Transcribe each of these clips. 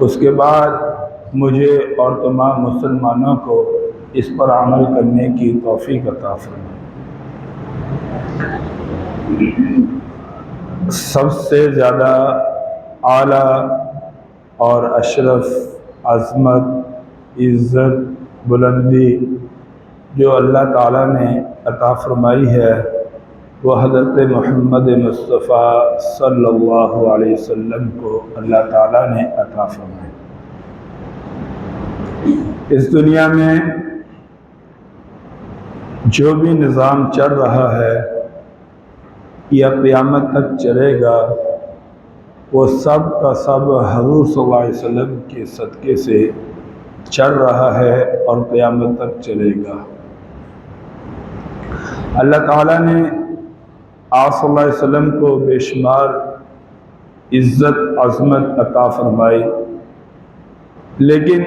اس کے بعد مجھے اور تمام مسلمانوں کو اس پر عمل کرنے کی توفیق عطا فرمائے۔ سب سے زیادہ اعلیٰ اور اشرف عظمت، عزت، بلندی جو اللہ تعالیٰ نے عطا فرمائی ہے وہ حضرت محمد مصطفیٰ صلی اللہ علیہ وسلم کو اللہ تعالیٰ نے عطا فرمائی۔ اس دنیا میں جو بھی نظام چل رہا ہے یا قیامت تک چلے گا وہ سب کا سب حضور صلی اللہ علیہ وسلم کے صدقے سے چل رہا ہے اور قیامت تک چلے گا۔ اللہ تعالیٰ نے آپ صلی اللہ علیہ وسلم کو بے شمار عزت عظمت عطا فرمائی، لیکن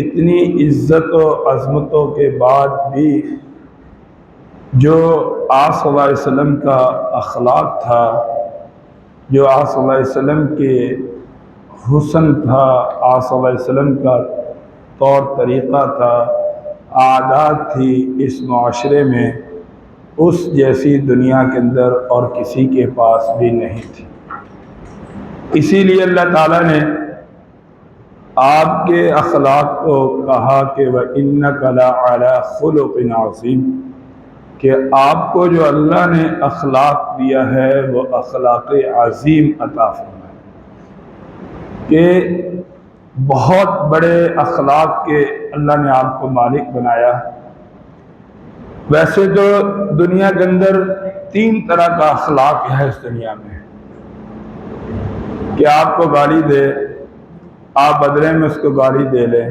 اتنی عزت و عظمتوں کے بعد بھی جو آپ صلی اللہ علیہ وسلم کا اخلاق تھا، جو آپ صلی اللہ علیہ وسلم کے حسن تھا، آپ صلی اللہ علیہ وسلم کا طور طریقہ تھا، عادات تھی اس معاشرے میں، اس جیسی دنیا کے اندر اور کسی کے پاس بھی نہیں تھی۔ اسی لیے اللہ تعالیٰ نے آپ کے اخلاق کو کہا کہ وَإِنَّكَ لَعَلَىٰ خُلُقٍ عَظِيمٍ، کہ آپ کو جو اللہ نے اخلاق دیا ہے وہ اخلاق عظیم عطا فرمائے، کہ بہت بڑے اخلاق کے اللہ نے آپ کو مالک بنایا۔ ویسے تو دنیا کے اندر 3 طرح کا اخلاق ہے اس دنیا میں، کہ آپ کو گالی دے، آپ بدلے میں اس کو گالی دے لیں،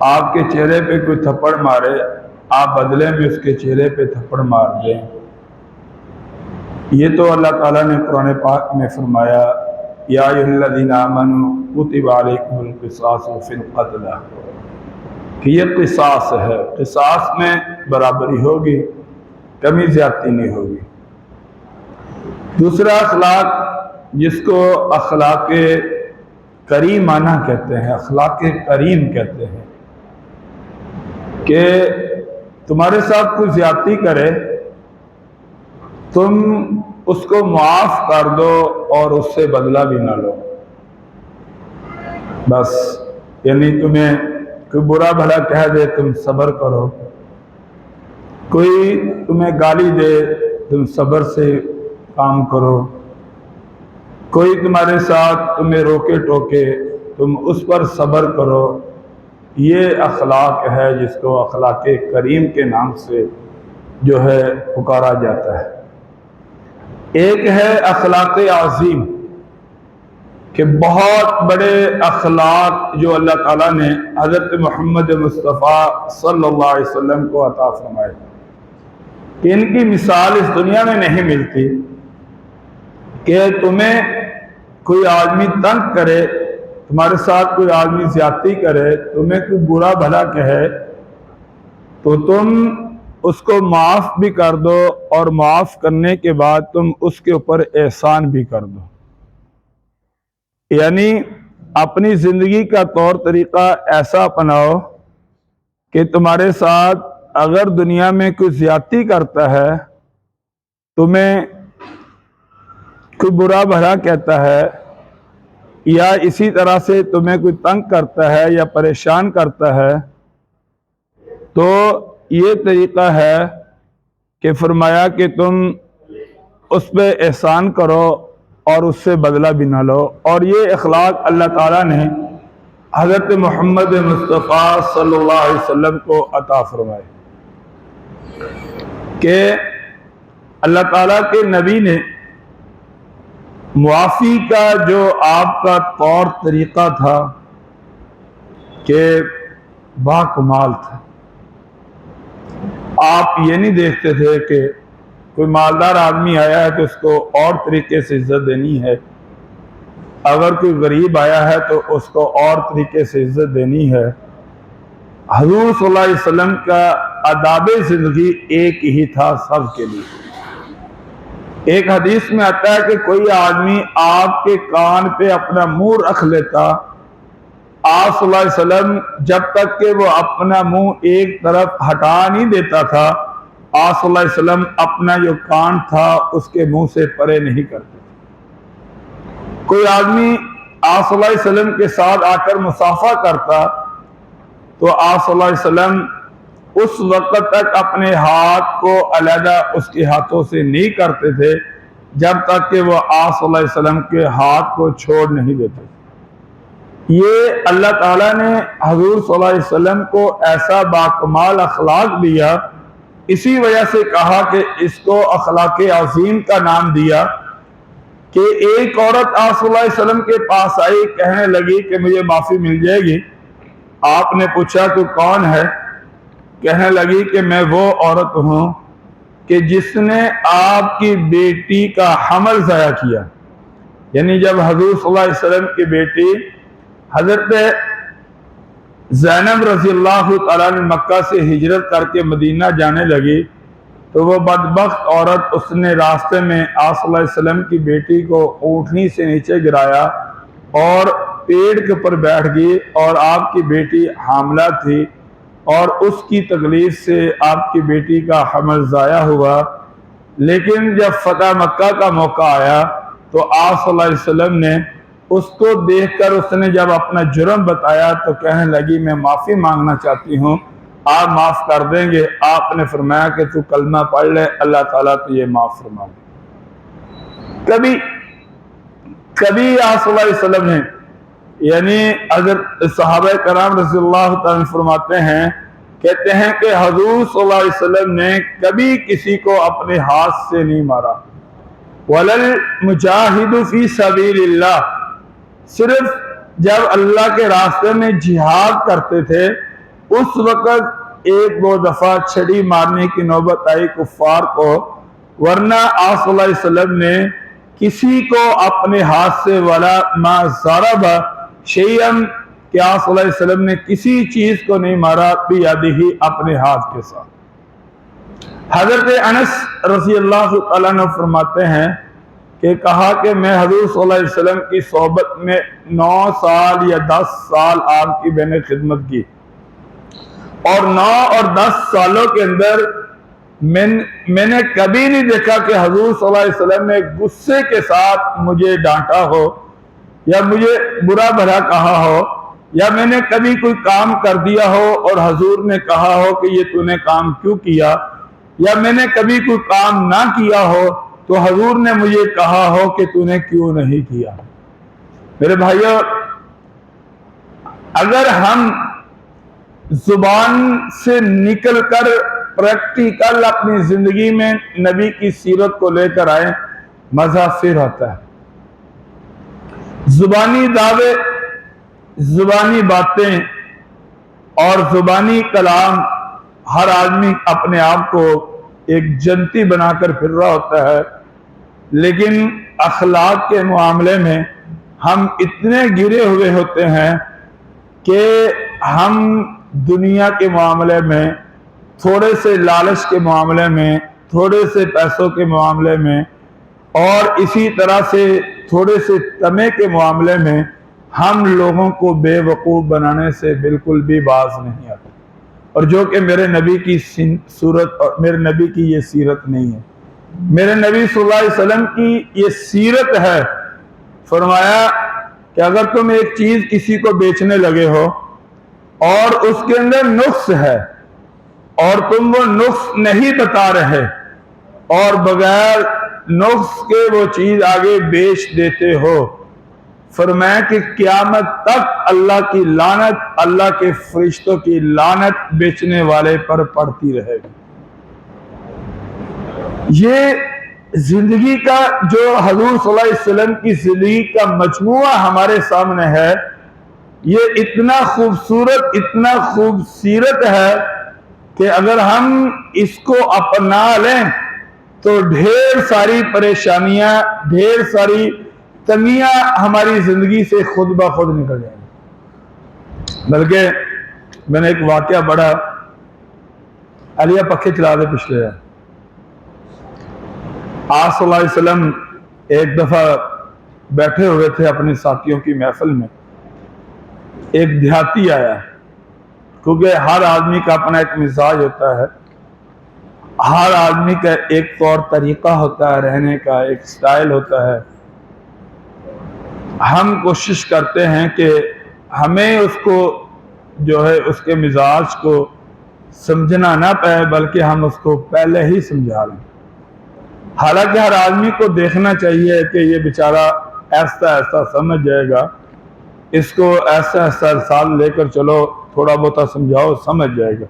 آپ کے چہرے پہ کوئی تھپڑ مارے، آپ بدلے میں اس کے چہرے پہ تھپڑ مار دیں۔ یہ تو اللہ تعالیٰ نے قرآن پاک میں فرمایا یا ایھا الذین آمنوا کتب علیکم القصاص فی القتلی، کہ یہ قصاص ہے، قصاص میں برابری ہوگی، کمی زیادتی نہیں ہوگی۔ دوسرا اخلاق جس کو اخلاق کریمانہ کہتے ہیں، اخلاق کریم کہتے ہیں، کہ تمہارے ساتھ کوئی زیادتی کرے تم اس کو معاف کر دو اور اس سے بدلہ بھی نہ لو، بس یعنی تمہیں کوئی برا بھلا کہہ دے تم صبر کرو، کوئی تمہیں گالی دے تم صبر سے کام کرو، کوئی تمہارے ساتھ تمہیں روکے ٹوکے تم اس پر صبر کرو۔ یہ اخلاق ہے جس کو اخلاق کریم کے نام سے جو ہے پکارا جاتا ہے۔ ایک ہے اخلاق عظیم، کہ بہت بڑے اخلاق جو اللہ تعالیٰ نے حضرت محمد مصطفیٰ صلی اللہ علیہ وسلم کو عطا فرمائے، کہ ان کی مثال اس دنیا میں نہیں ملتی، کہ تمہیں کوئی آدمی تنگ کرے، تمہارے ساتھ کوئی آدمی زیادتی کرے، تمہیں کوئی برا بھلا کہے تو تم اس کو معاف بھی کر دو، اور معاف کرنے کے بعد تم اس کے اوپر احسان بھی کر دو۔ یعنی اپنی زندگی کا طور طریقہ ایسا اپناؤ کہ تمہارے ساتھ اگر دنیا میں کوئی زیادتی کرتا ہے، تمہیں کوئی برا بھلا کہتا ہے، یا اسی طرح سے تمہیں کوئی تنگ کرتا ہے یا پریشان کرتا ہے، تو یہ طریقہ ہے کہ فرمایا کہ تم اس پہ احسان کرو اور اس سے بدلہ بھی نہ لو۔ اور یہ اخلاق اللہ تعالیٰ نے حضرت محمد مصطفیٰ صلی اللہ علیہ وسلم کو عطا فرمائے، کہ اللہ تعالیٰ کے نبی نے معافی کا جو آپ کا طور طریقہ تھا کہ باکمال تھا۔ آپ یہ نہیں دیکھتے تھے کہ کوئی مالدار آدمی آیا ہے تو اس کو اور طریقے سے عزت دینی ہے، اگر کوئی غریب آیا ہے تو اس کو اور طریقے سے عزت دینی ہے۔ حضور صلی اللہ علیہ وسلم کا آداب زندگی ایک ہی تھا سب کے لیے، ایک حدیث میں آتا ہے کہ کوئی آدمی آپ کے کان پہ اپنا منہ رکھ لیتا، آپ صلی اللہ علیہ وسلم جب تک کہ وہ اپنا منہ ایک طرف ہٹا نہیں دیتا تھا، آپ صلی اللہ علیہ وسلم اپنا جو کان تھا اس کے منہ سے پرے نہیں کرتے۔ کوئی آدمی آپ صلی اللہ علیہ وسلم کے ساتھ آ کر مصافحہ کرتا تو آپ صلی اللہ علیہ وسلم اس وقت تک اپنے ہاتھ کو علیحدہ اس کے ہاتھوں سے نہیں کرتے تھے جب تک کہ وہ آپ صلی اللہ علیہ وسلم کے ہاتھ کو چھوڑ نہیں دیتے۔ یہ اللہ تعالیٰ نے حضور صلی اللہ علیہ وسلم کو ایسا باکمال اخلاق دیا، اسی وجہ سے کہا کہ اس کو اخلاق عظیم کا نام دیا، کہ ایک عورت آپ صلی اللہ علیہ وسلم کے پاس آئی، کہنے لگی کہ مجھے معافی مل جائے گی۔ آپ نے پوچھا تو کون ہے؟ کہنے لگی کہ میں وہ عورت ہوں کہ جس نے آپ کی بیٹی کا حمل ضائع کیا۔ یعنی جب حضور صلی اللہ علیہ وسلم کی بیٹی حضرت زینب رضی اللہ تعالیٰ نے مکہ سے ہجرت کر کے مدینہ جانے لگی تو وہ بدبخت عورت اس نے راستے میں آپ صلی اللہ علیہ وسلم کی بیٹی کو اونٹنی سے نیچے گرایا اور پیڑ کے اوپر بیٹھ گئی، اور آپ کی بیٹی حاملہ تھی اور اس کی تکلیف سے آپ کی بیٹی کا حمل ضائع ہوا۔ لیکن جب فتح مکہ کا موقع آیا تو آپ صلی اللہ علیہ وسلم نے اس کو دیکھ کر اس نے جب اپنا جرم بتایا تو کہنے لگی میں معافی مانگنا چاہتی ہوں، آپ معاف کر دیں گے؟ آپ نے فرمایا کہ تو کلمہ پڑھ لے، اللہ تعالیٰ تجھے معاف فرما دے۔ کبھی آپ صلی اللہ علیہ وسلم نے، یعنی حضرت صحابہ کرام رضی اللہ تعالیٰ فرماتے ہیں، کہتے ہیں کہ حضور صلی اللہ علیہ وسلم نے کبھی کسی کو اپنے ہاتھ سے نہیں مارا۔ وَلَلْمُجَاهِدُ فِي سَبِيلِ اللَّهِ، صرف جب اللہ کے راستے میں جہاد کرتے تھے اس وقت ایک دو دفعہ چھڑی مارنے کی نوبت آئی کفار کو، ورنہ آپ صلی اللہ علیہ وسلم نے کسی کو اپنے ہاتھ سے وَلَا مَا ضَرَبَ شَيْئًا، کہ آپ صلی اللہ علیہ وسلم نے کسی چیز کو نہیں مارا بِیَدِهِ، اپنے ہاتھ کے ساتھ۔ حضرت انس رضی اللہ تعالیٰ عنہ فرماتے ہیں کہ کہا کہ میں حضور صلی اللہ علیہ وسلم کی صحبت میں 9 سال یا 10 سال آپ کی میں نے خدمت کی، اور 9 اور 10 سالوں کے اندر میں نے کبھی نہیں دیکھا کہ حضور صلی اللہ علیہ وسلم نے غصے کے ساتھ مجھے ڈانٹا ہو یا مجھے برا بھلا کہا ہو، یا میں نے کبھی کوئی کام کر دیا ہو اور حضور نے کہا ہو کہ یہ تو نے کام کیوں کیا، یا میں نے کبھی کوئی کام نہ کیا ہو تو حضور نے مجھے کہا ہو کہ تو نے کیوں نہیں کیا۔ میرے بھائیو، اگر ہم زبان سے نکل کر پریکٹیکل اپنی زندگی میں نبی کی سیرت کو لے کر آئیں، مزہ پھر ہوتا ہے۔ زبانی دعوے، زبانی باتیں اور زبانی کلام، ہر آدمی اپنے آپ کو ایک جنتی بنا کر پھر رہا ہوتا ہے، لیکن اخلاق کے معاملے میں ہم اتنے گرے ہوئے ہوتے ہیں کہ ہم دنیا کے معاملے میں، تھوڑے سے لالچ کے معاملے میں، تھوڑے سے پیسوں کے معاملے میں، اور اسی طرح سے تھوڑے سے طمع کے معاملے میں ہم لوگوں کو بے وقوف بنانے سے بالکل بھی باز نہیں آتے، اور جو کہ میرے نبی کی صورت اور میرے نبی کی یہ سیرت نہیں ہے۔ میرے نبی صلی اللہ علیہ وسلم کی یہ سیرت ہے۔ فرمایا کہ اگر تم ایک چیز کسی کو بیچنے لگے ہو اور اس کے اندر نقص ہے اور تم وہ نقص نہیں بتا رہے اور بغیر نقص کے وہ چیز آگے بیچ دیتے ہو، فرمایا کہ قیامت تک اللہ کی لعنت، اللہ کے فرشتوں کی لعنت بیچنے والے پر پڑتی رہے گی۔ یہ زندگی کا جو حضور صلی اللہ علیہ وسلم کی زندگی کا مجموعہ ہمارے سامنے ہے، یہ اتنا خوبصورت، اتنا خوبصورت ہے کہ اگر ہم اس کو اپنا لیں تو ڈھیر ساری پریشانیاں، ڈھیر ساری تنگیاں ہماری زندگی سے خود بخود نکل جائیں گی۔ بلکہ میں نے ایک واقعہ پڑھا، علیہ پکھے چلا دے پچھلے ہے، آپ صلی اللہ علیہ وسلم ایک دفعہ بیٹھے ہوئے تھے اپنے ساتھیوں کی محفل میں، ایک دیہاتی آیا، کیونکہ ہر آدمی کا اپنا ایک مزاج ہوتا ہے، ہر آدمی کا ایک طور طریقہ ہوتا ہے رہنے کا، ایک سٹائل ہوتا ہے۔ ہم کوشش کرتے ہیں کہ ہمیں اس کو جو ہے اس کے مزاج کو سمجھنا نہ پائے، بلکہ ہم اس کو پہلے ہی سمجھا لیں۔ حالانکہ ہر آدمی کو دیکھنا چاہیے کہ یہ بیچارہ ایسا ایسا سمجھ جائے گا، اس کو ایسا ایسا سال لے کر چلو، تھوڑا بہت سمجھاؤ سمجھ جائے گا۔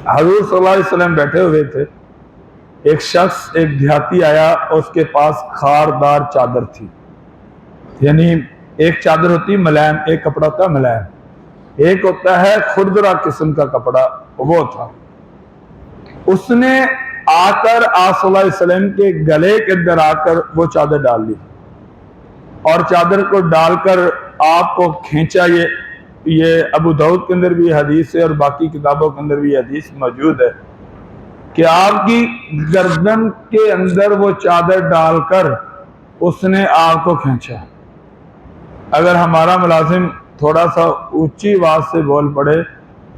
حضور صلی اللہ علیہ وسلم بیٹھے ہوئے تھے، ایک شخص ایک دیہاتی آیا، اس کے پاس خاردار چادر تھی، یعنی ایک چادر ہوتی ملائم، ایک کپڑا ہوتا ہے ملائم، ایک ہوتا ہے خردرا قسم کا کپڑا، وہ تھا۔ اس نے آ کر آپ صلی اللہ علیہ وسلم کے گلے کے اندر آ کر وہ چادر ڈال لی، اور چادر کو ڈال کر آپ کو کھینچا۔ یہ ابو داؤد کے اندر بھی حدیث ہے اور باقی کتابوں کے اندر بھی حدیث موجود ہے کہ آپ کی گردن کے اندر وہ چادر ڈال کر اس نے آپ کو کھینچا۔ اگر ہمارا ملازم تھوڑا سا اونچی آواز سے بول پڑے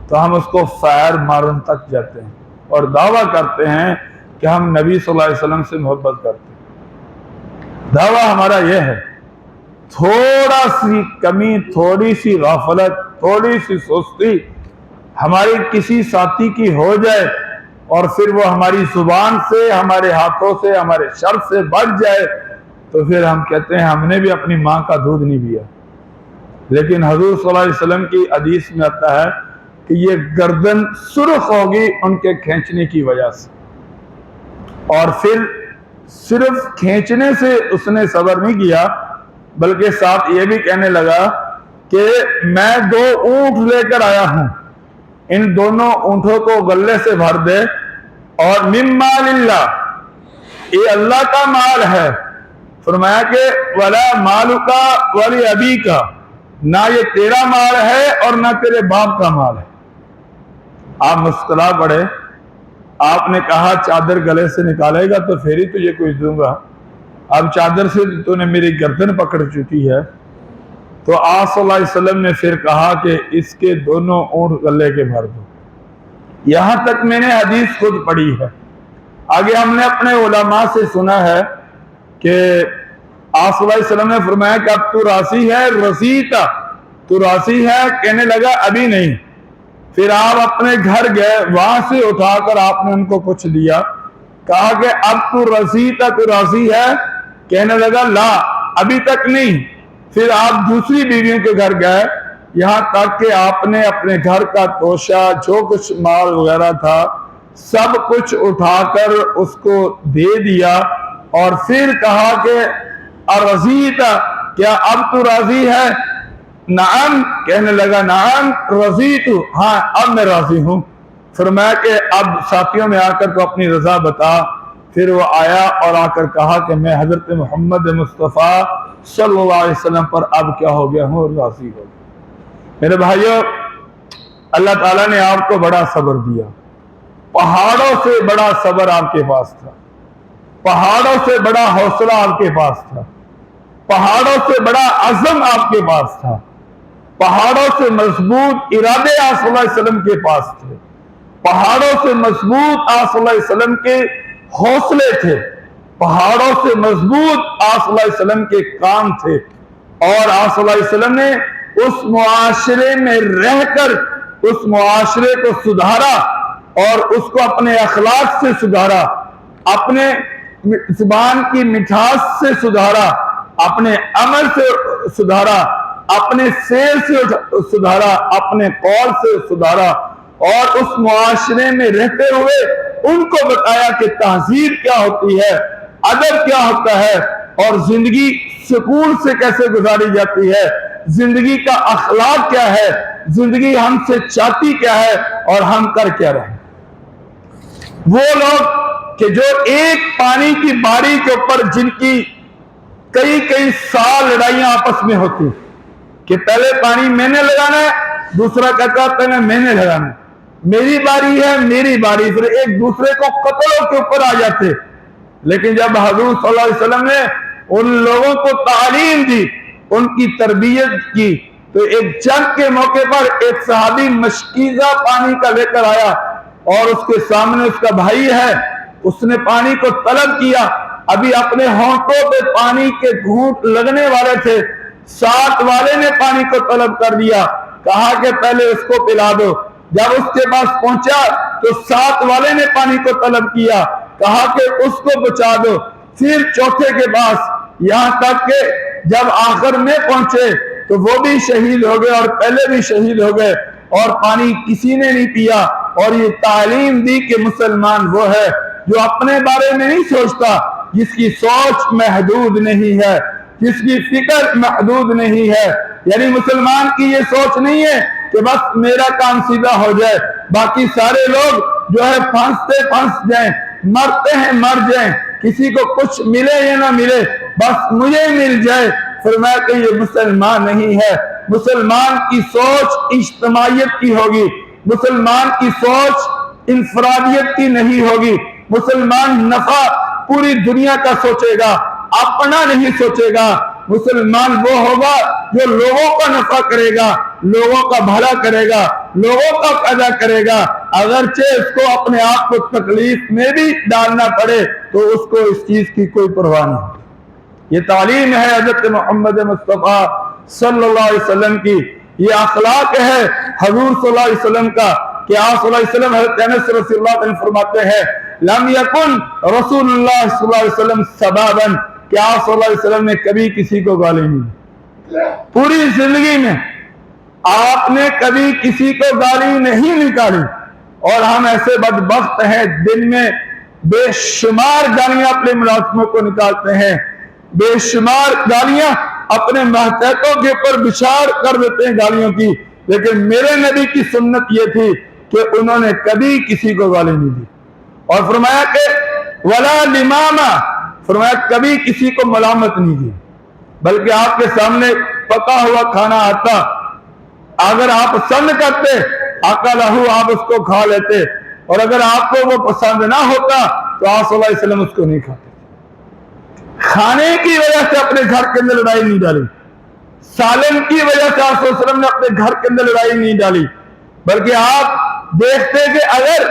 تو ہم اس کو فائر مارن تک جاتے ہیں اور دعویٰ کرتے ہیں کہ ہم نبی صلی اللہ علیہ وسلم سے محبت کرتے ہیں۔ دعویٰ ہمارا یہ ہے، تھوڑا سی کمی، تھوڑی سی غفلت، تھوڑی سی سستی ہماری کسی ساتھی کی ہو جائے اور پھر وہ ہماری زبان سے، ہمارے ہاتھوں سے، ہمارے شر سے بڑھ جائے تو پھر ہم کہتے ہیں ہم نے بھی اپنی ماں کا دودھ نہیں پیا۔ لیکن حضور صلی اللہ علیہ وسلم کی حدیث میں آتا ہے کہ یہ گردن سرخ ہوگی ان کے کھینچنے کی وجہ سے، اور پھر صرف کھینچنے سے اس نے صبر نہیں کیا، بلکہ ساتھ یہ بھی کہنے لگا کہ میں 2 اونٹ لے کر آیا ہوں، ان دونوں اونٹوں کو غلے سے بھر دے، اور من مال اللہ، یہ اللہ کا مال ہے۔ فرمایا کہ ولا مالک ولی ابیک، نہ یہ تیرا مال ہے اور نہ تیرے باپ کا مال ہے۔ آپ مسکرا پڑے، آپ نے کہا چادر گلے سے نکالے گا تو پھر ہی تجھے کچھ دوں گا، اب چادر سے تو نے میری گردن پکڑ چکی ہے۔ تو آپ صلی اللہ علیہ وسلم نے پھر کہا کہ اس کے دونوں اونٹ غلے کے بھر دو۔ یہاں تک میں نے حدیث خود پڑھی ہے۔ آگے ہم نے اپنے علماء سے سنا ہے کہ آپ صلی اللہ علیہ وسلم نے فرمایا کہ اب تو راضی ہے، رضیتا، تو راضی ہے؟ کہنے لگا ابھی نہیں۔ پھر آپ اپنے گھر گئے، وہاں سے اٹھا کر آپ نے ان کو کچھ دیا، کہا کہ اب تو رضیتا، تو راضی ہے؟ کہنے لگا لا، ابھی تک نہیں۔ پھر آپ دوسری بیویوں کے گھر گئے، یہاں تک کہ آپ نے اپنے گھر کا توشہ، جو کچھ مال وغیرہ تھا، سب کچھ اٹھا کر اس کو دے دیا، اور پھر کہا کہ ارضیتا، کیا اب تو راضی ہے؟ نعم، کہنے لگا نعم رضیت، ہاں اب میں راضی ہوں۔ فرمایا کہ اب ساتھیوں میں آ کر تو اپنی رضا بتا۔ پھر وہ آیا اور آ کر کہا کہ میں حضرت محمد مصطفیٰ صلی اللہ علیہ وسلم پر اب کیا ہو گیا ہوں اور راضی ہو گیا۔ میرے بھائیو، اللہ تعالیٰ نے آپ کو بڑا صبر دیا، پہاڑوں سے بڑا صبر آپ کے پاس تھا، پہاڑوں سے بڑا حوصلہ آپ کے پاس تھا، پہاڑوں سے بڑا عزم آپ کے پاس تھا، پہاڑوں سے مضبوط ارادے آپ صلی اللہ علیہ وسلم کے پاس تھے، پہاڑوں سے مضبوط آپ صلی اللہ علیہ وسلم کے حوصلے تھے، پہاڑوں سے مضبوط آپ صلی اللہ علیہ وسلم کے کام تھے، اور آپ صلی اللہ علیہ وسلم نے اس معاشرے میں رہ کر اس معاشرے کو سدھارا، اور اس کو اپنے اخلاق سے سدھارا، اپنے زبان کی مٹھاس سے سدھارا، اپنے عمل سے سدھارا، اپنے فعل سے سدھارا، اپنے قول سے سدھارا، اور اس معاشرے میں رہتے ہوئے ان کو بتایا کہ تہذیب کیا ہوتی ہے، ادب کیا ہوتا ہے، اور زندگی سکون سے کیسے گزاری جاتی ہے، زندگی کا اخلاق کیا ہے، زندگی ہم سے چاہتی کیا ہے، اور ہم کر کیا رہے۔ وہ لوگ کہ جو ایک پانی کی باری کے اوپر جن کی کئی سال لڑائیاں آپس میں ہوتی کہ پہلے پانی میں نے لگانا ہے، دوسرا کہتا پہلے میں نے لگانا ہے، میری باری ہے، میری باری، پھر ایک دوسرے کو قتلوں کے اوپر آ جاتے، لیکن جب حضور صلی اللہ علیہ وسلم نے ان لوگوں کو تعلیم دی، ان کی تربیت کی، تو ایک جنگ کے موقع پر ایک صحابی مشکیزہ پانی کا لے کر آیا اور اس کے سامنے اس کا بھائی ہے، اس نے پانی کو طلب کیا، ابھی اپنے ہونٹوں پہ پانی کے گھونٹ لگنے والے تھے، ساتھ والے نے پانی کو طلب کر دیا، کہا کہ پہلے اس کو پلا دو۔ جب اس کے پاس پہنچا تو ساتھ والے نے پانی کو طلب کیا، کہا کہ اس کو بچا دو۔ پھر چوتھے کے پاس، یہاں تک کہ جب آخر میں پہنچے تو وہ بھی شہید ہو گئے اور پہلے بھی شہید ہو گئے، اور پانی کسی نے نہیں پیا۔ اور یہ تعلیم دی کہ مسلمان وہ ہے جو اپنے بارے میں نہیں سوچتا، جس کی سوچ محدود نہیں ہے، جس کی فکر محدود نہیں ہے۔ یعنی مسلمان کی یہ سوچ نہیں ہے کہ بس میرا کام سیدھا ہو جائے، باقی سارے لوگ جو ہے پھنس جائیں، مرتے ہیں مر جائیں، کسی کو کچھ ملے یا نہ ملے، بس مجھے مل جائے۔ فرمایا کہ یہ مسلمان نہیں ہے۔ مسلمان کی سوچ اجتماعیت کی ہوگی، مسلمان کی سوچ انفرادیت کی نہیں ہوگی۔ مسلمان نفع پوری دنیا کا سوچے گا، اپنا نہیں سوچے گا۔ مسلمان وہ ہوگا جو لوگوں کا نفع کرے گا، لوگوں کا بھلا کرے گا، لوگوں کا فائدہ کرے گا، اگرچہ اس کو اپنے آپ کو تکلیف میں بھی ڈالنا پڑے تو اس کو اس چیز کی کوئی پرواہ نہیں۔ یہ تعلیم ہے حضرت محمد مصطفیٰ صلی اللہ علیہ وسلم کی، یہ اخلاق ہے حضور صلی اللہ علیہ وسلم کا کہ آپ صلی اللہ علیہ وسلم، حضرت انس رضی اللہ عنہ فرماتے ہیں لم یکن رسول اللہ صلی اللہ علیہ وسلم سبابا، کہ آپ صلی اللہ علیہ وسلم نے کبھی کسی کو گالی نہیں دی، پوری زندگی میں آپ نے کبھی کسی کو گالی نہیں نکالی۔ اور ہم ایسے بدبخت ہیں، دن میں بے شمار گالیاں اپنے ملازموں کو نکالتے ہیں، بے شمار گالیاں اپنے ماتحتوں کے اوپر بچھاڑ کر دیتے ہیں گالیوں کی، لیکن میرے نبی کی سنت یہ تھی کہ انہوں نے کبھی کسی کو گالی نہیں دی۔ اور فرمایا کہ ولا لماما، فرمایا کبھی کسی کو ملامت نہیں کی، بلکہ آپ کے سامنے پکا ہوا کھانا آتا، اگر آپ پسند کرتے آقا لہو آپ اس کو کھا لیتے، اور اگر آپ کو وہ پسند نہ ہوتا تو آپ صلی اللہ علیہ وسلم اس کو نہیں کھاتے۔ کھانے کی وجہ سے اپنے گھر کے اندر لڑائی نہیں ڈالی، سالن کی وجہ سے آپ صلی اللہ علیہ وسلم نے اپنے گھر کے اندر لڑائی نہیں ڈالی، بلکہ آپ دیکھتے کہ اگر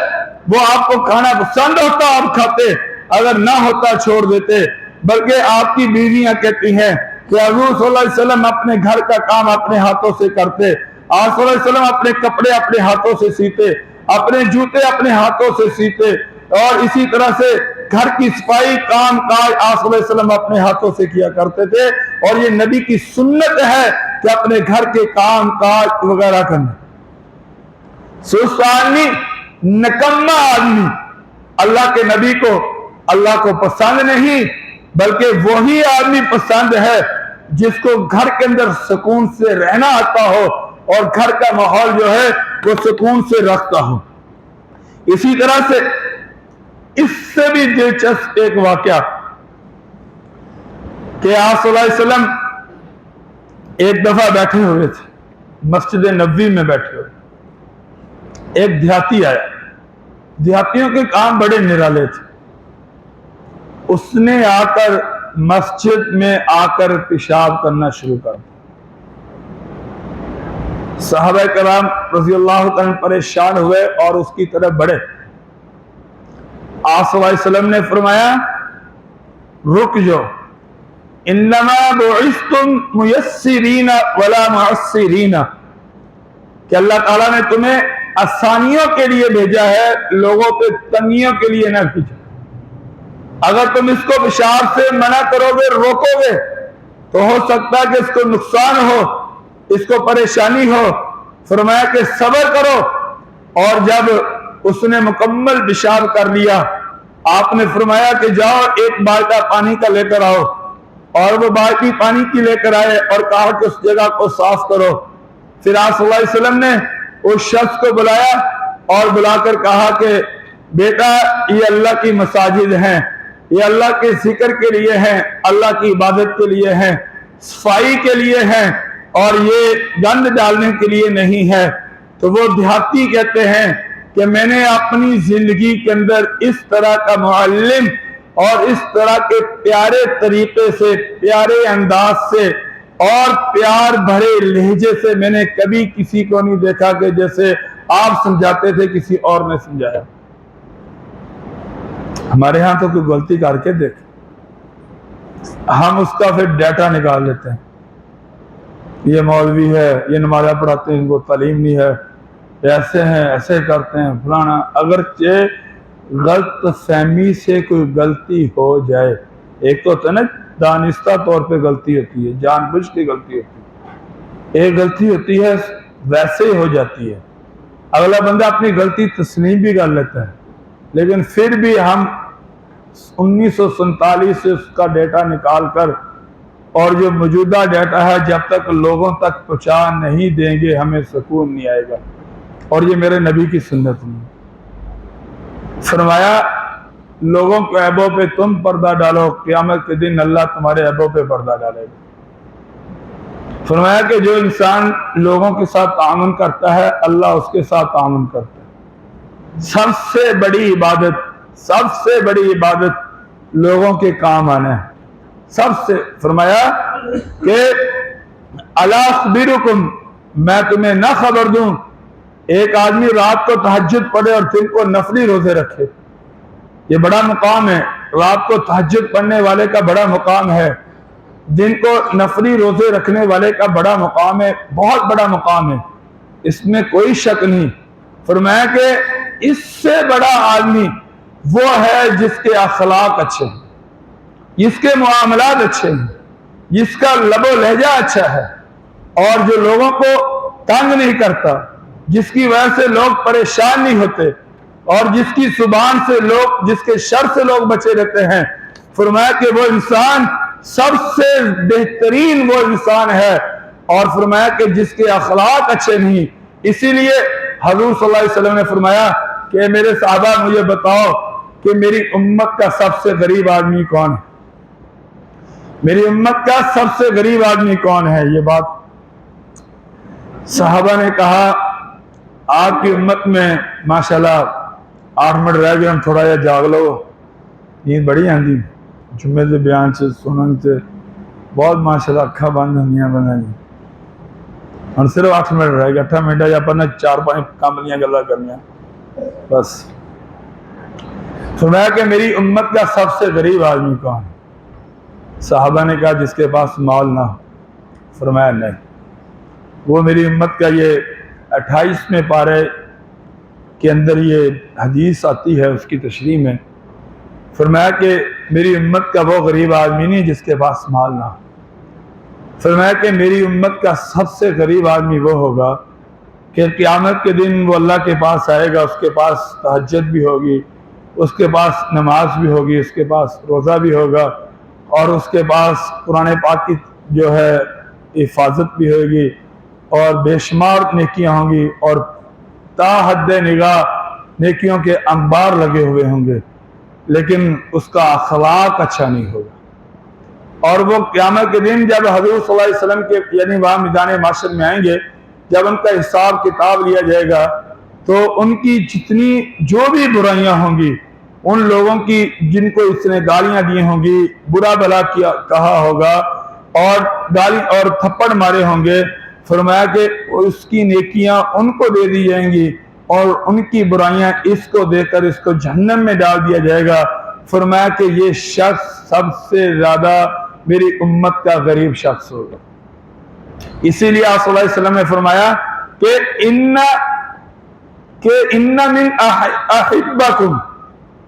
وہ آپ کو کھانا پسند ہوتا آپ کھاتے، اگر نہ ہوتا چھوڑ دیتے۔ بلکہ آپ کی بیویاں کہتی ہیں کہ حضور صلی اللہ علیہ وسلم اپنے گھر کا کام اپنے ہاتھوں سے کرتے، آپ صلی اللہ علیہ وسلم اپنے کپڑے اپنے ہاتھوں سے سیتے، اپنے جوتے اپنے ہاتھوں سے سیتے، اور اسی طرح سے گھر کی صفائی کام کاج آپ صلی اللہ علیہ وسلم اپنے ہاتھوں سے کیا کرتے تھے۔ اور یہ نبی کی سنت ہے کہ اپنے گھر کے کام کاج وغیرہ کرنا۔ سست آدمی، نکما آدمی اللہ کے نبی کو اللہ کو پسند نہیں، بلکہ وہی آدمی پسند ہے جس کو گھر کے اندر سکون سے رہنا آتا ہو اور گھر کا ماحول جو ہے وہ سکون سے رکھتا ہو۔ اسی طرح سے اس سے بھی دلچسپ ایک واقعہ کہ آپ صلی اللہ علیہ وسلم ایک دفعہ بیٹھے ہوئے تھے، مسجد نبوی میں بیٹھے ہوئے، ایک دیہاتی آیا، دیہاتیوں کے کام بڑے نرالے تھے، اس نے آ کر مسجد میں آ کر پیشاب کرنا شروع کر دیا۔ صحابہ کرام رضی اللہ عنہ پریشان ہوئے اور اس کی طرف بڑھے۔ آپ صلی اللہ علیہ وسلم نے فرمایا رک جاؤ، انما بعثتم میسرین ولا معسرین، کہ اللہ تعالیٰ نے تمہیں آسانیوں کے لیے بھیجا ہے، لوگوں پہ تنگیوں کے لیے نہ بھیجا۔ اگر تم اس کو پیشاب سے منع کرو گے، روکو گے، تو ہو سکتا ہے کہ اس کو نقصان ہو، اس کو پریشانی ہو۔ فرمایا کہ صبر کرو۔ اور جب اس نے مکمل پیشاب کر لیا، آپ نے فرمایا کہ جاؤ ایک بالٹا پانی کا لے کر آؤ، اور وہ بالٹی پانی کی لے کر آئے اور کہا کہ اس جگہ کو صاف کرو۔ پھر آپ صلی اللہ علیہ وسلم نے اس شخص کو بلایا اور بلا کر کہا کہ بیٹا یہ اللہ کی مساجد ہیں، یہ اللہ کے ذکر کے لیے ہیں، اللہ کی عبادت کے لیے ہیں، صفائی کے لیے ہیں، اور یہ گند ڈالنے کے لیے نہیں ہے۔ تو وہ دیہاتی کہتے ہیں کہ میں نے اپنی زندگی کے اندر اس طرح کا معلم اور اس طرح کے پیارے طریقے سے، پیارے انداز سے اور پیار بھرے لہجے سے میں نے کبھی کسی کو نہیں دیکھا کہ جیسے آپ سمجھاتے تھے کسی اور نے سمجھایا۔ ہمارے ہاں تو کوئی غلطی کر کے دیکھ، ہم اس کا پھر ڈیٹا نکال لیتے ہیں، یہ مولوی ہے، یہ نمازیں پڑھاتے ہیں، ان کو تعلیم نہیں ہے، ایسے ہیں، ایسے کرتے ہیں فلانا۔ اگرچہ غلط فہمی سے کوئی غلطی ہو جائے، ایک تو ہوتا ہے نا دانستہ طور پہ غلطی ہوتی ہے، جان بوجھ کی غلطی ہوتی ہے، ایک غلطی ہوتی ہے ویسے ہی ہو جاتی ہے، اگلا بندہ اپنی غلطی تسلیم بھی کر لیتا ہے، لیکن پھر بھی ہم 1947 سے اس کا ڈیٹا نکال کر اور جو موجودہ ڈیٹا ہے جب تک لوگوں تک پہنچا نہیں دیں گے ہمیں سکون نہیں آئے گا، اور یہ میرے نبی کی سنت نہیں۔ فرمایا لوگوں کے عیبوں پہ تم پردہ ڈالو، قیامت کے دن اللہ تمہارے عیبوں پہ پردہ ڈالے گا۔ فرمایا کہ جو انسان لوگوں کے ساتھ تعاون کرتا ہے اللہ اس کے ساتھ تعاون کرتا ہے۔ سب سے بڑی عبادت لوگوں کے کام آنا ہے، سب سے۔ فرمایا کہ الا اخبرکم، میں تمہیں نہ خبر دوں، ایک آدمی رات کو تہجد پڑھے اور دن کو نفلی روزے رکھے، یہ بڑا مقام ہے، رات کو تہجد پڑھنے والے کا بڑا مقام ہے، دن کو نفلی روزے رکھنے والے کا بڑا مقام ہے، بہت بڑا مقام ہے، اس میں کوئی شک نہیں۔ فرمایا کہ اس سے بڑا آدمی وہ ہے جس کے اخلاق اچھے ہیں، جس کے معاملات اچھے ہیں، جس کا لب و لہجہ اچھا ہے، اور جو لوگوں کو تنگ نہیں کرتا، جس کی وجہ سے لوگ پریشان نہیں ہوتے، اور جس کی زبان سے لوگ، جس کے شر سے لوگ بچے رہتے ہیں۔ فرمایا کہ وہ انسان سب سے بہترین وہ انسان ہے، اور فرمایا کہ جس کے اخلاق اچھے نہیں۔ اسی لیے حضور صلی اللہ علیہ وسلم نے فرمایا کہ میرے صحابہ مجھے بتاؤ کہ میری امت کا سب سے غریب آدمی کون ہے، میری امت کا سب سے غریب آدمی کون ہے۔ یہ بات صحابہ نے کہا آپ کی امت میں ماشاءاللہ 8 منٹ رہ گئے، ہم تھوڑا جا جاگ لو، نیند بڑی آندی جمعے سے بیان سے سنن سے بہت ماشاءاللہ اکھا بند ہندیاں بندہ جی، اور صرف 8 منٹ رہ گئے، 8 منٹ یا پر 4-5 کاملیاں گلا کرنیاں بس۔ فرمایا کہ میری امت کا سب سے غریب آدمی کون ہے؟ صحابہ نے کہا جس کے پاس مال نہ ہو۔ فرمایا نہیں، وہ میری امت کا یہ 28ویں پارے کے اندر یہ حدیث آتی ہے، اس کی تشریح میں فرمایا کہ میری امت کا وہ غریب آدمی نہیں جس کے پاس مال نہ ہو۔ فرمایا کہ میری امت کا سب سے غریب آدمی وہ ہوگا کہ قیامت کے دن وہ اللہ کے پاس آئے گا، اس کے پاس تہجد بھی ہوگی، اس کے پاس نماز بھی ہوگی، اس کے پاس روزہ بھی ہوگا، اور اس کے پاس قرآن پاک کی جو ہے حفاظت بھی ہوگی، اور بے شمار نیکیاں ہوں گی، اور تا حد نگاہ نیکیوں کے انبار لگے ہوئے ہوں گے، لیکن اس کا اخلاق اچھا نہیں ہوگا۔ اور وہ قیامت کے دن جب حضور صلی اللہ علیہ وسلم کے یعنی وہاں میدان محشر میں آئیں گے، جب ان کا حساب کتاب لیا جائے گا تو ان کی جتنی جو بھی برائیاں ہوں گی، ان لوگوں کی جن کو اس نے گالیاں دی ہوں گی، برا بھلا کہا ہوگا، اور گالی اور تھپڑ مارے ہوں گے، فرمایا کہ اس کی نیکیاں ان کو دے دی جائیں گی، اور ان کی برائیاں اس کو دے کر اس کو جہنم میں ڈال دیا جائے گا۔ فرمایا کہ یہ شخص سب سے زیادہ میری امت کا غریب شخص ہوگا۔ اسی لیے آپ صلی اللہ علیہ وسلم نے فرمایا کہ ان من احبکم،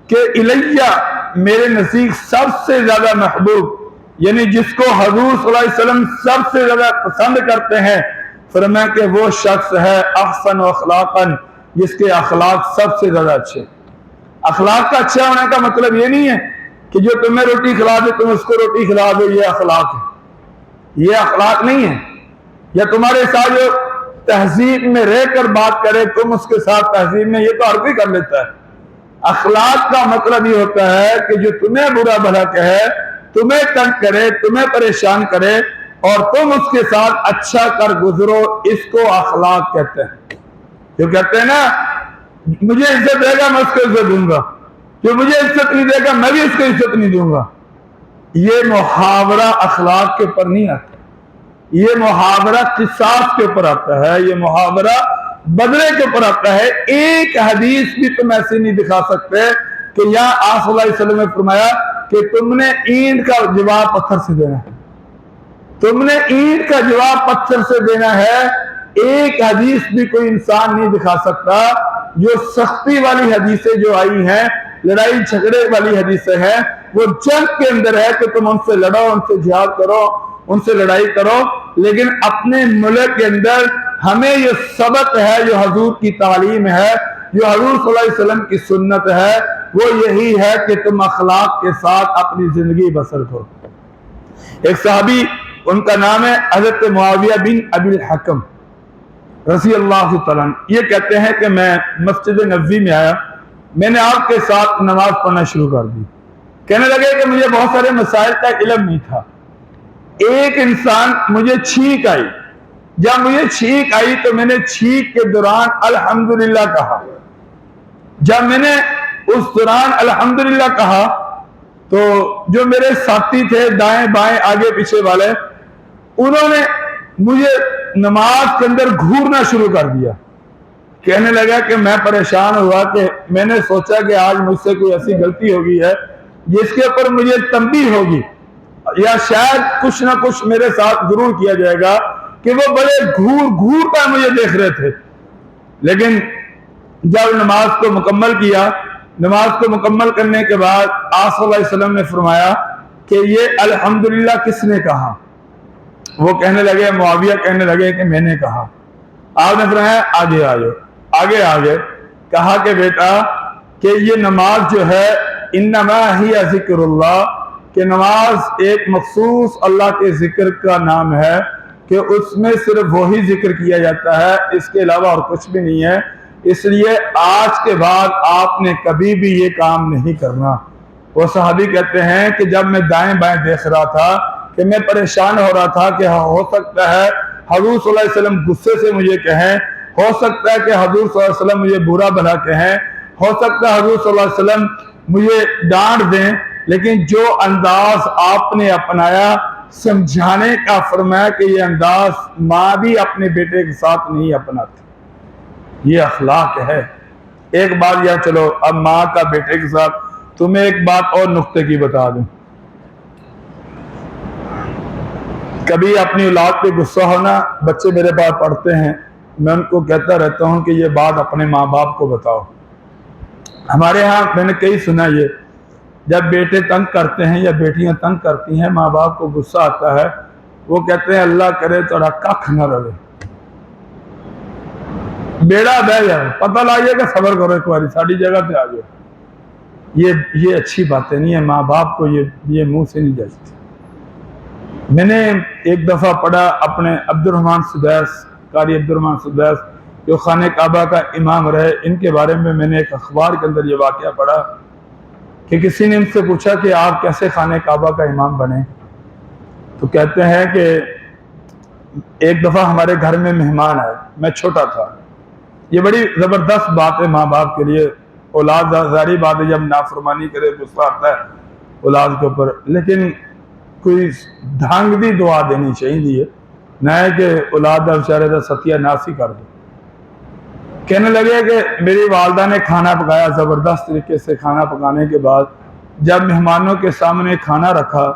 کہ الیہ، میرے نزدیک سب سے زیادہ محبوب، یعنی جس کو حضور صلی اللہ علیہ وسلم سب سے زیادہ پسند کرتے ہیں، فرمایا کہ وہ شخص ہے احسن اخلاقا، جس کے اخلاق سب سے زیادہ اچھے۔ اخلاق کا اچھا ہونے کا مطلب یہ نہیں ہے کہ جو تمہیں روٹی کھلا دے تم اس کو روٹی کھلا دو، یہ اخلاق ہے، یہ اخلاق نہیں ہے۔ یا تمہارے ساتھ جو تہذیب میں رہ کر بات کرے تم اس کے ساتھ تہذیب میں، یہ تو ہر کوئی کر لیتا ہے۔ اخلاق کا مطلب یہ ہوتا ہے کہ جو تمہیں برا بھلا کہے، تمہیں تنگ کرے، تمہیں پریشان کرے، اور تم اس کے ساتھ اچھا کر گزرو، اس کو اخلاق کہتے ہیں۔ جو کہتے ہیں نا مجھے عزت دے گا میں اس کو عزت دوں گا، جو مجھے عزت نہیں دے گا میں بھی اس کو عزت نہیں دوں گا۔ یہ محاورہ اخلاق کے اوپر نہیں آتا، یہ محاورہ قصاص کے اوپر آتا ہے، یہ محاورہ بدلے کے اوپر آتا ہے۔ ایک حدیث بھی تم ایسی نہیں دکھا سکتے کہ یہاں آپ صلی اللہ علیہ وسلم نے فرمایا کہ تم نے اینٹ کا جواب پتھر سے دینا ہے، تم نے اینٹ کا جواب پتھر سے دینا ہے۔ ایک حدیث بھی کوئی انسان نہیں دکھا سکتا۔ جو سختی والی حدیثیں جو آئی ہیں، لڑائی جھگڑے والی حدیثیں ہیں، وہ جنگ کے اندر ہے کہ تم ان سے لڑو، ان سے جہاد کرو، ان سے لڑائی کرو، لیکن اپنے ملک کے اندر ہمیں یہ سبق ہے، جو حضور کی تعلیم ہے، جو حضور صلی اللہ علیہ وسلم کی سنت ہے، وہ یہی ہے کہ تم اخلاق کے ساتھ اپنی زندگی بسر کرو۔ ایک صحابی، ان کا نام ہے حضرت معاویہ بن ابی الحکم رضی اللہ تعالیٰ، یہ کہتے ہیں کہ میں مسجد نبوی میں آیا، میں نے آپ کے ساتھ نماز پڑھنا شروع کر دی۔ کہنے لگے کہ مجھے بہت سارے مسائل کا علم نہیں تھا۔ ایک انسان مجھے چھینک آئی، جب مجھے چھینک آئی تو میں نے چھینک کے دوران الحمدللہ کہا۔ جب میں نے اس دوران الحمدللہ کہا تو جو میرے ساتھی تھے دائیں بائیں آگے پیچھے والے، انہوں نے مجھے نماز کے اندر گھورنا شروع کر دیا۔ کہنے لگا کہ میں پریشان ہوا کہ میں نے سوچا کہ آج مجھ سے کوئی ایسی غلطی ہو گئی ہے جس کے اوپر مجھے تنبیہ ہوگی، یا شاید کچھ نہ کچھ میرے ساتھ ضرور کیا جائے گا، کہ وہ بڑے گھور کر مجھے دیکھ رہے تھے۔ لیکن جب نماز کو مکمل کیا، نماز کو مکمل کرنے کے بعد آپ صلی اللہ علیہ وسلم نے فرمایا کہ یہ الحمدللہ کس نے کہا؟ وہ کہنے لگے، معاویہ کہنے لگے کہ میں نے کہا۔ آپ نے فرمایا آگے آ جاؤ، آگے آگے کہا کہ بیٹا کہ یہ نماز جو ہے انما ہی ذکر اللہ، کہ نماز ایک مخصوص اللہ کے ذکر کا نام ہے، کہ اس میں صرف وہی ذکر کیا جاتا ہے، اس کے علاوہ اور کچھ بھی نہیں ہے، اس لیے آج کے بعد آپ نے کبھی بھی یہ کام نہیں کرنا۔ وہ صحابی کہتے ہیں کہ جب میں دائیں بائیں دیکھ رہا تھا کہ میں پریشان ہو رہا تھا کہ ہو سکتا ہے حضور صلی اللہ علیہ وسلم غصے سے مجھے کہیں، ہو سکتا ہے کہ حضور صلی اللہ علیہ وسلم مجھے برا بھلا کہیں، ہو سکتا ہے حضور صلی اللہ علیہ وسلم مجھے ڈانٹ دیں، لیکن جو انداز آپ نے اپنایا سمجھانے کا، فرمایا کہ یہ انداز ماں بھی اپنے بیٹے کے ساتھ نہیں اپناتی، یہ اخلاق ہے۔ ایک بات یا چلو اب ماں کا بیٹے کے ساتھ، تمہیں ایک بات اور نقطے کی بتا دوں، کبھی اپنی اولاد پہ غصہ ہونا، بچے میرے پاس پڑھتے ہیں، میں ان کو کہتا رہتا ہوں کہ یہ بات اپنے ماں باپ کو بتاؤ۔ ہمارے ہاں میں نے کئی سنا، یہ جب بیٹے تنگ کرتے ہیں یا بیٹیاں تنگ کرتی ہیں، ماں باپ کو غصہ آتا ہے، وہ کہتے ہیں اللہ کرے تھوڑا ککھ نہ رہے، بیڑا بہ جائے، پتہ لگ جائے کہ صبر کرو ایک باری ساری جگہ پہ آ جاؤ۔ یہ اچھی باتیں نہیں ہے، ماں باپ کو یہ منہ سے نہیں جچتی۔ میں نے ایک دفعہ پڑھا اپنے عبد الرحمن سدیس، قاری عبد الرحمن سدیس جو خانہ کعبہ کا امام رہے، ان کے بارے میں نے ایک اخبار کے اندر یہ واقعہ پڑھا کہ کسی نے ان سے پوچھا کہ آپ کیسے خانہ کعبہ کا امام بنے؟ تو کہتے ہیں کہ ایک دفعہ ہمارے گھر میں مہمان آئے، میں چھوٹا تھا۔ یہ بڑی زبردست بات ہے ماں باپ کے لیے، اولاد ظاہری بات ہے جب نافرمانی کرے غصہ آتا ہے اولاد کے اوپر، لیکن کوئی ڈھنگ دی دعا دینی چاہیے، نہ ہے کہ اولاد دا بیچارے دا ستیہ ناسی کر دو۔ کہنے لگے کہ میری والدہ نے کھانا پکایا، زبردست طریقے سے کھانا پکانے کے بعد جب مہمانوں کے سامنے کھانا رکھا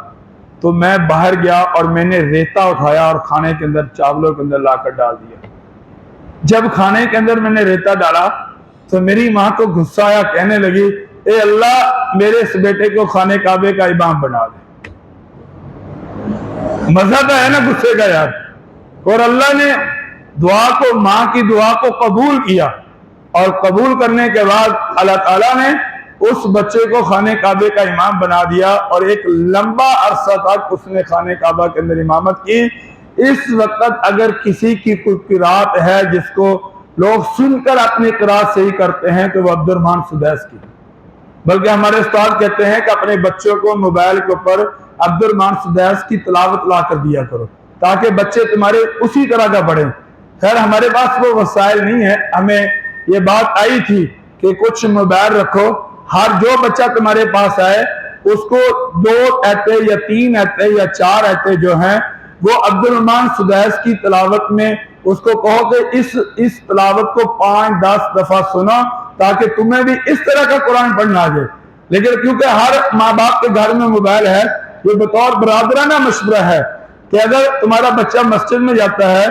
تو میں باہر گیا اور میں نے ریتا اٹھایا اور کھانے کے اندر چاولوں کے اندر لا کر ڈال دیا۔ جب کھانے کے اندر میں نے ریتا ڈالا تو میری ماں کو غصہ آیا، کہنے لگی اے اللہ میرے اس بیٹے کو خانہ کعبے کا امام بنا دے۔ مزہ تو ہے نا غصے کا یار، اور اللہ نے دعا کو، ماں کی دعا کو قبول کیا، اور قبول کرنے کے بعد اللہ تعالیٰ نے اس بچے کو خانہ کعبے کا امام بنا دیا، اور ایک لمبا عرصہ تک اس نے خانہ کعبہ کے اندر امامت کی۔ اس وقت اگر کسی کی کوئی قرات ہے جس کو لوگ سن کر اپنی قرات صحیح کرتے ہیں تو وہ عبد الرحمن سدیس کی، بلکہ ہمارے استاد کہتے ہیں کہ اپنے بچوں کو موبائل کے اوپر عبد الرحمن سدیس کی تلاوت لا کر دیا کرو تاکہ بچے تمہارے اسی طرح کا پڑھیں۔ خیر ہمارے پاس وہ وسائل نہیں ہے، ہمیں یہ بات آئی تھی کہ کچھ موبائل رکھو، ہر جو بچہ تمہارے پاس آئے اس کو 2 ایتے یا 3 ایتے یا 4 ایتے جو ہیں وہ عبد الرحمن سدیس کی تلاوت میں اس کو کہو کہ اس تلاوت کو 5-10 دفعہ سنا تاکہ تمہیں بھی اس طرح کا قرآن پڑھنا آ جائے. لیکن کیونکہ ہر ماں باپ کے گھر میں موبائل ہے، یہ بطور برادرانہ مشورہ ہے کہ اگر تمہارا بچہ مسجد میں جاتا ہے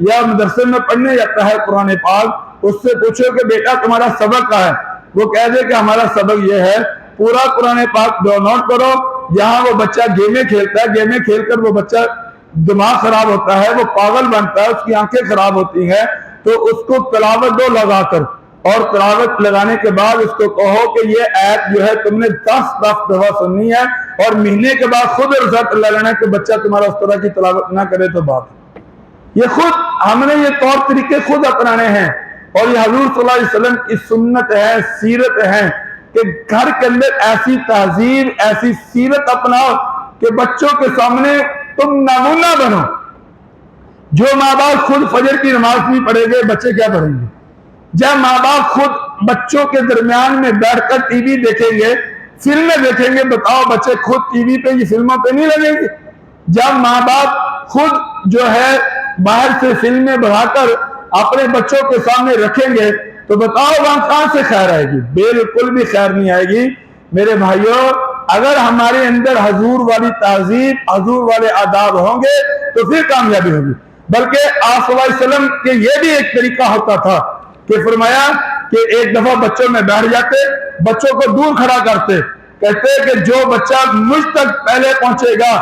یا مدرسے میں پڑھنے جاتا ہے قرآن پاک، اس سے پوچھو کہ بیٹا تمہارا سبق کیا ہے، وہ کہہ دے کہ ہمارا سبق یہ ہے، پورا قرآن پاک ڈاؤن لوڈ کرو. یہاں وہ بچہ گیمیں کھیلتا ہے، گیمیں کھیل کر وہ بچہ دماغ خراب ہوتا ہے، وہ پاگل بنتا ہے، اس کی آنکھیں خراب ہوتی ہیں، تو اس کو تلاوت دو لگا کر، اور تلاوت لگانے کے بعد اس کو کہو کہ یہ ایت جو ہے تم نے 10 دفعہ سننی ہے، اور مہینے کے بعد خود رضاط اللہ لینا کہ بچہ تمہارا اس طرح کی تلاوت نہ کرے تو بات. یہ خود ہم نے یہ طور طریقے خود اپنانے ہیں، اور یہ حضور صلی اللہ علیہ وسلم کی سنت ہے، سیرت ہے کہ گھر کے اندر ایسی تہذیب، ایسی سیرت اپناؤ کہ بچوں کے سامنے تم نمونہ بنو. جو ماں باپ خود فجر کی نماز نہیں پڑھیں گے، بچے کیا پڑھیں گے؟ جب ماں باپ خود بچوں کے درمیان میں بیٹھ کر ٹی وی دیکھیں گے، فلمیں دیکھیں گے، بتاؤ بچے خود ٹی وی پہ یہ فلموں پہ نہیں لگیں گے؟ جب ماں باپ خود جو ہے باہر سے فلمیں بڑھا کر اپنے بچوں کے سامنے رکھیں گے تو بتاؤ وہاں کہاں سے خیر آئے گی؟ بالکل بھی خیر نہیں آئے گی. میرے بھائیوں، اگر ہمارے اندر حضور والی تہذیب، حضور والے آداب ہوں گے تو پھر کامیابی ہوگی. بلکہ آپ صلی اللہ علیہ وسلم کے یہ بھی ایک طریقہ ہوتا تھا کہ فرمایا کہ ایک دفعہ بچوں میں بیٹھ جاتے، بچوں کو دور کھڑا کرتے، کہتے کہ جو بچہ مجھ تک پہلے پہنچے گا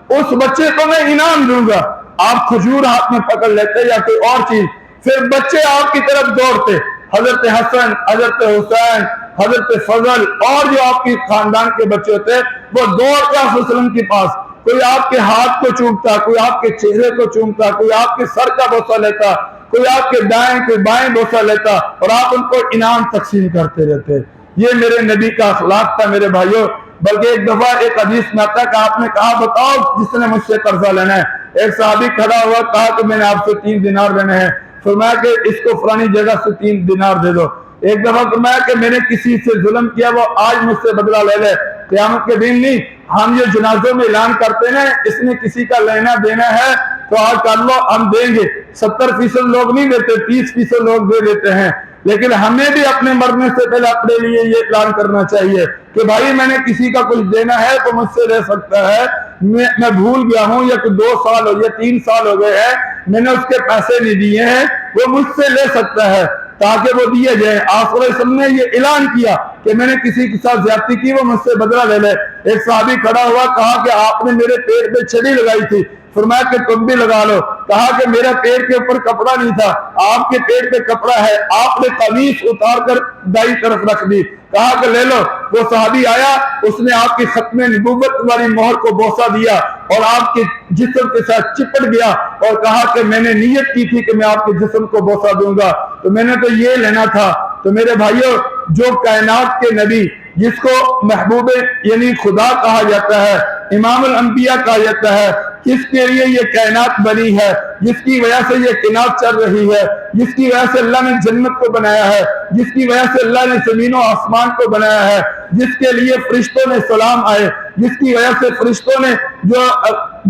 اس بچے کو میں انعام دوں گا. آپ کھجور ہاتھ میں پکڑ لیتے یا کوئی اور چیز، پھر بچے آپ کی طرف دوڑتے، حضرت حسن، حضرت حسین، حضرت فضل اور جو آپ کی خاندان کے بچے ہوتے وہ دوڑ کے آپ وسلم کے پاس، کوئی آپ کے ہاتھ کو چومتا، کوئی آپ کے چہرے کو چومتا، کوئی آپ کے سر کا بوسہ لیتا، کوئی آپ کے دائیں کوئی بائیں بوسہ لیتا، اور آپ ان کو انعام تقسیم کرتے رہتے. یہ میرے نبی کا اخلاق تھا میرے بھائیوں. بلکہ ایک دفعہ ایک حدیث میں آتا ہے کہ آپ نے کہا بتاؤ جس نے مجھ سے قرضہ لینا ہے. ایک صحابی کھڑا ہوا، کہا کہ میں نے آپ سے 3 دینار لینے ہیں. فرمایا کہ اس کو فلانی جگہ سے 3 دینار دے دو. ایک دفعہ فرمایا کہ میں نے کسی سے ظلم کیا، وہ آج مجھ سے بدلہ لے لے. قیامت کے دن نہیں، ہم یہ جنازوں میں اعلان کرتے ہیں اس نے کسی کا لینا دینا ہے تو آج کر لو، ہم دیں گے. 70% لوگ نہیں دیتے، 30% لوگ دے دیتے ہیں. لیکن ہمیں بھی اپنے مرنے سے پہلے اپنے لیے یہ اعلان کرنا چاہیے کہ بھائی میں نے کسی کا کچھ دینا ہے تو مجھ سے لے سکتا ہے. میں بھول گیا ہوں یا 2 سال ہو گئے 3 سال ہو گئے ہیں، میں نے اس کے پیسے نہیں دیے ہیں، وہ مجھ سے لے سکتا ہے تاکہ وہ دیے جائیں. آپ صلی اللہ علیہ وسلم نے یہ اعلان کیا کہ میں نے کسی کے ساتھ زیادتی کی، وہ مجھ سے بدلہ لے لے. ایک صحابی کھڑا ہوا، کہا کہ آپ نے میرے پیٹ پہ چھڑی لگائی تھی. فرمایا کہ تم بھی لگا لو. کہا کہ میرا پیٹ کے اوپر کپڑا نہیں تھا، آپ کے پیٹ پہ کپڑا ہے. آپ نے قمیص اتار کر دائیں طرف رکھ دی. کہا کہ لے لو. وہ صحابی آیا، اس نے آپ کی ختم نبوت والی مہر کو بوسہ دیا اور آپ کے جسم کے ساتھ چپٹ گیا اور کہا کہ میں نے نیت کی تھی کہ میں آپ کے جسم کو بوسہ دوں گا، تو میں نے تو یہ لینا تھا. تو میرے بھائیوں، جو کائنات کے نبی جس کو محبوب یعنی خدا کہا جاتا ہے، امام الانبیاء کہا جاتا ہے، جس کے لیے یہ کائنات بنی ہے، جس کی وجہ سے یہ کائنات چل رہی ہے، جس کی وجہ سے اللہ نے جنت کو بنایا ہے، جس کی وجہ سے اللہ نے زمین و آسمان کو بنایا ہے، جس کے لیے فرشتوں نے سلام آئے، جس کی وجہ سے فرشتوں نے جو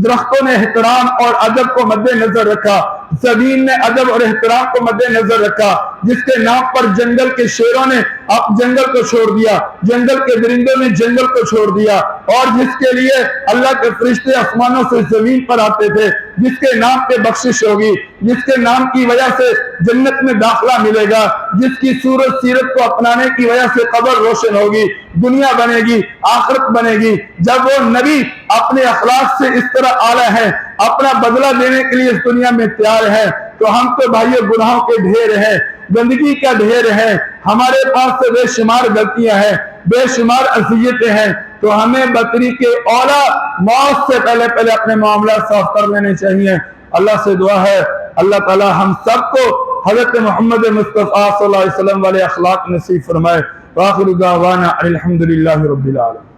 درختوں نے احترام اور ادب کو مد نظر رکھا، زمین نے ادب اور احترام کو مد نظر رکھا، جس کے نام پر جنگل کے شیروں نے اب جنگل کو چھوڑ دیا، جنگل کے درندوں نے جنگل کو چھوڑ دیا، اور جس کے لیے اللہ کے فرشتے آسمانوں سے زمین پر آتے تھے، جس کے نام پہ بخشش ہوگی، جس کے نام کی وجہ سے جنت میں داخلہ ملے گا، جس کی صورت سیرت کو اپنانے کی وجہ سے قبر روشن ہوگی، دنیا بنے گی، آخرت بنے گی. جب وہ نبی اپنے اخلاق سے اس طرح اعلیٰ ہے، اپنا بدلہ دینے کے لیے اس دنیا میں تیار ہے، تو ہم تو بھائیو گناہوں کے ڈھیر ہیں، گندگی کا ڈھیر ہے، ہمارے پاس سے بے شمار غلطیاں ہیں، بے شمار اذیتیں ہیں. تو ہمیں بطریق اولیٰ موت سے پہلے اپنے معاملات صاف کر لینے چاہیے. اللہ سے دعا ہے اللہ تعالی ہم سب کو حضرت محمد مصطفیٰ صلی اللہ علیہ وسلم والے اخلاق نصیب فرمائے. وآخر دعوانا الحمدللہ رب العالمین.